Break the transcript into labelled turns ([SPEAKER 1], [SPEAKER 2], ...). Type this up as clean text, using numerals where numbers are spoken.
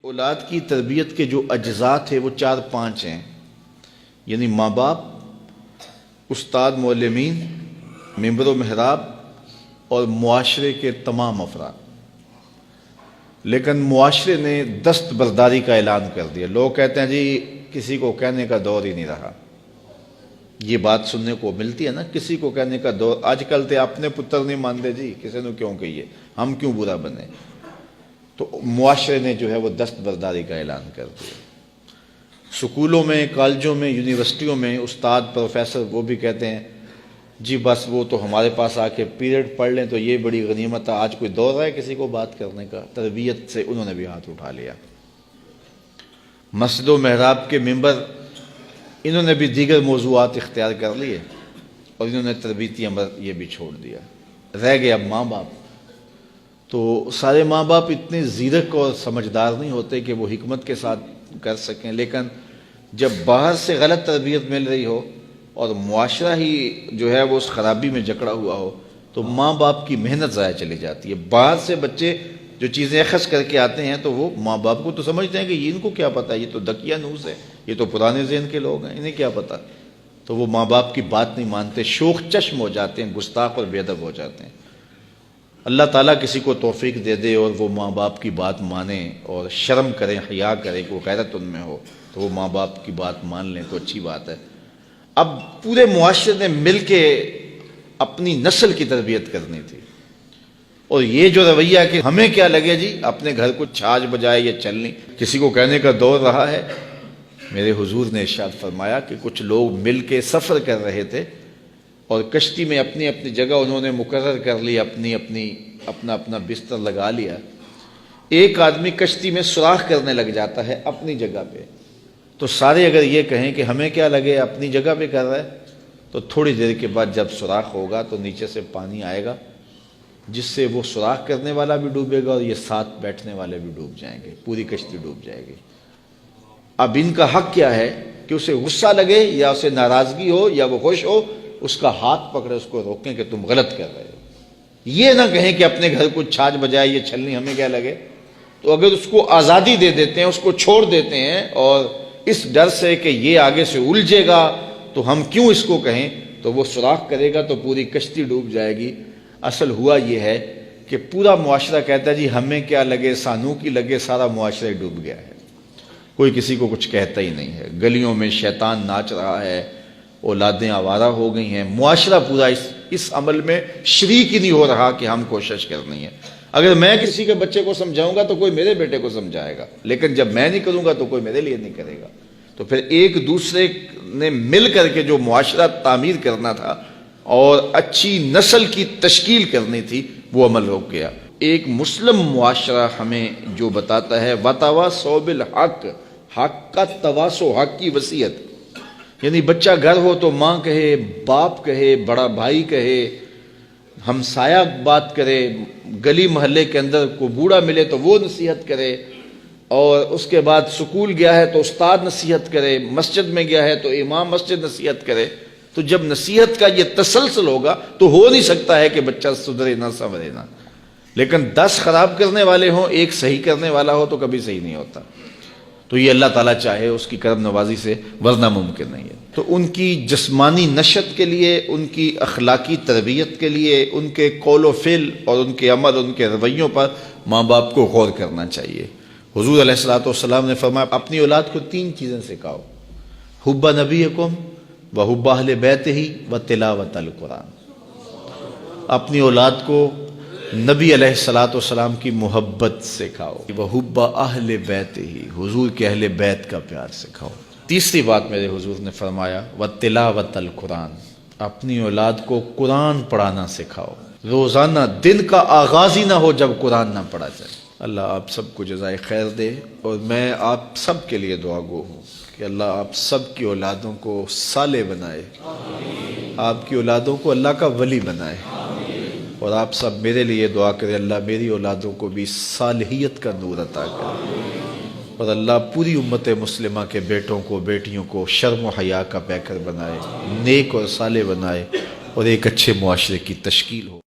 [SPEAKER 1] اولاد کی تربیت کے جو اجزاء تھے وہ 4-5 ہیں، یعنی ماں باپ، استاد معلمین، ممبر و محراب اور معاشرے کے تمام افراد۔ لیکن معاشرے نے دستبرداری کا اعلان کر دیا۔ لوگ کہتے ہیں جی کسی کو کہنے کا دور ہی نہیں رہا۔ یہ بات سننے کو ملتی ہے نا، کسی کو کہنے کا دور۔ آج کل تے اپنے پتر نہیں مانتے جی، کسی نے کیوں کہیے، ہم کیوں برا بنے۔ تو معاشرے نے جو ہے وہ دستبرداری کا اعلان کر دیا۔ سکولوں میں، کالجوں میں، یونیورسٹیوں میں استاد، پروفیسر وہ بھی کہتے ہیں جی بس وہ تو ہمارے پاس آ کے پیریڈ پڑھ لیں تو یہ بڑی غنیمت ہے۔ آج کوئی دور ہے کسی کو بات کرنے کا؟ تربیت سے انہوں نے بھی ہاتھ اٹھا لیا۔ مسجد و محراب کے ممبر، انہوں نے بھی دیگر موضوعات اختیار کر لیے اور انہوں نے تربیتی امر یہ بھی چھوڑ دیا۔ رہ گئے اب ماں باپ۔ تو سارے ماں باپ اتنے زیرک اور سمجھدار نہیں ہوتے کہ وہ حکمت کے ساتھ کر سکیں، لیکن جب باہر سے غلط تربیت مل رہی ہو اور معاشرہ ہی جو ہے وہ اس خرابی میں جکڑا ہوا ہو تو ماں باپ کی محنت ضائع چلی جاتی ہے۔ باہر سے بچے جو چیزیں اخذ کر کے آتے ہیں تو وہ ماں باپ کو تو سمجھتے ہیں کہ یہ ان کو کیا پتہ، یہ تو دکیا نوز ہے، یہ تو پرانے ذہن کے لوگ ہیں، انہیں کیا پتہ۔ تو وہ ماں باپ کی بات نہیں مانتے، شوخ چشم ہو جاتے ہیں، گستاخ اور بے ادب ہو جاتے ہیں۔ اللہ تعالیٰ کسی کو توفیق دے دے اور وہ ماں باپ کی بات مانے اور شرم کریں، حیا کریں، کوئی غیرت ان میں ہو تو وہ ماں باپ کی بات مان لیں تو اچھی بات ہے۔ اب پورے معاشرے نے مل کے اپنی نسل کی تربیت کرنی تھی، اور یہ جو رویہ کہ ہمیں کیا لگے جی اپنے گھر کو چھاج بجائے یا چلنی، کسی کو کہنے کا دور رہا ہے۔ میرے حضور نے ارشاد فرمایا کہ کچھ لوگ مل کے سفر کر رہے تھے اور کشتی میں اپنی اپنی جگہ انہوں نے مقرر کر لی، اپنا بستر لگا لیا۔ ایک آدمی کشتی میں سوراخ کرنے لگ جاتا ہے اپنی جگہ پہ، تو سارے اگر یہ کہیں کہ ہمیں کیا لگے اپنی جگہ پہ کر رہا ہے، تو تھوڑی دیر کے بعد جب سوراخ ہوگا تو نیچے سے پانی آئے گا جس سے وہ سوراخ کرنے والا بھی ڈوبے گا اور یہ ساتھ بیٹھنے والے بھی ڈوب جائیں گے، پوری کشتی ڈوب جائے گی۔ اب ان کا حق کیا ہے کہ اسے غصہ لگے یا اسے ناراضگی ہو یا وہ خوش ہو، اس کا ہاتھ پکڑے، اس کو روکیں کہ تم غلط کر رہے ہو۔ یہ نہ کہیں کہ اپنے گھر کو چھاج بجائے یہ چھلنی ہمیں کیا لگے۔ تو اگر اس کو آزادی دے دیتے ہیں، اس کو چھوڑ دیتے ہیں اور اس ڈر سے کہ یہ آگے سے الجھے گا تو ہم کیوں اس کو کہیں، تو وہ سوراخ کرے گا تو پوری کشتی ڈوب جائے گی۔ اصل ہوا یہ ہے کہ پورا معاشرہ کہتا ہے جی ہمیں کیا لگے، سانو کی لگے، سارا معاشرہ ڈوب گیا ہے، کوئی کسی کو کچھ کہتا ہی نہیں ہے۔ گلیوں میں شیطان ناچ رہا ہے، اولادیں آوارہ ہو گئی ہیں، معاشرہ پورا اس عمل میں شریک ہی نہیں ہو رہا کہ ہم کوشش کرنی ہے۔ اگر میں کسی کے بچے کو سمجھاؤں گا تو کوئی میرے بیٹے کو سمجھائے گا، لیکن جب میں نہیں کروں گا تو کوئی میرے لیے نہیں کرے گا۔ تو پھر ایک دوسرے نے مل کر کے جو معاشرہ تعمیر کرنا تھا اور اچھی نسل کی تشکیل کرنی تھی وہ عمل رک گیا۔ ایک مسلم معاشرہ ہمیں جو بتاتا ہے وَتَوَاصَوْا بِالْحَقِّ، حق کا تواصو، حق کی وصیت، یعنی بچہ گھر ہو تو ماں کہے، باپ کہے، بڑا بھائی کہے، ہمسایہ بات کرے، گلی محلے کے اندر کوئی بوڑھا ملے تو وہ نصیحت کرے، اور اس کے بعد سکول گیا ہے تو استاد نصیحت کرے، مسجد میں گیا ہے تو امام مسجد نصیحت کرے۔ تو جب نصیحت کا یہ تسلسل ہوگا تو ہو نہیں سکتا ہے کہ بچہ سدھرے نہ سنورے نہ، لیکن 10 خراب کرنے والے ہوں، ایک صحیح کرنے والا ہو تو کبھی صحیح نہیں ہوتا۔ تو یہ اللہ تعالیٰ چاہے اس کی کرم نوازی سے، ورنہ ممکن نہیں ہے۔ تو ان کی جسمانی نشت کے لیے، ان کی اخلاقی تربیت کے لیے، ان کے قول و فعل اور ان کے عمل، ان کے رویوں پر ماں باپ کو غور کرنا چاہیے۔ حضور علیہ الصلوۃ والسلام نے فرمایا اپنی اولاد کو 3 چیزیں سکھاؤ، حب نبیکم وحب اہل بیتہ وتلاوت القرآن۔ اپنی اولاد کو نبی علیہ الصلوۃ والسلام کی محبت سکھاؤ، وحب اہل بیتہ، حضور کے اہل بیت کا پیار سکھاؤ۔ تیسری بات میرے حضور نے فرمایا وتلاوت القرآن، اپنی اولاد کو قرآن پڑھانا سکھاؤ۔ روزانہ دن کا آغاز ہی نہ ہو جب قرآن نہ پڑھا جائے۔ اللہ آپ سب کو جزائے خیر دے، اور میں آپ سب کے لیے دعا گو ہوں کہ اللہ آپ سب کی اولادوں کو صالح بنائے، آپ کی اولادوں کو اللہ کا ولی بنائے، اور آپ سب میرے لیے دعا کریں اللہ میری اولادوں کو بھی صالحیت کا نور عطا کرے، اور اللہ پوری امت مسلمہ کے بیٹوں کو بیٹیوں کو شرم و حیا کا پیکر بنائے، نیک اور صالح بنائے، اور ایک اچھے معاشرے کی تشکیل ہو۔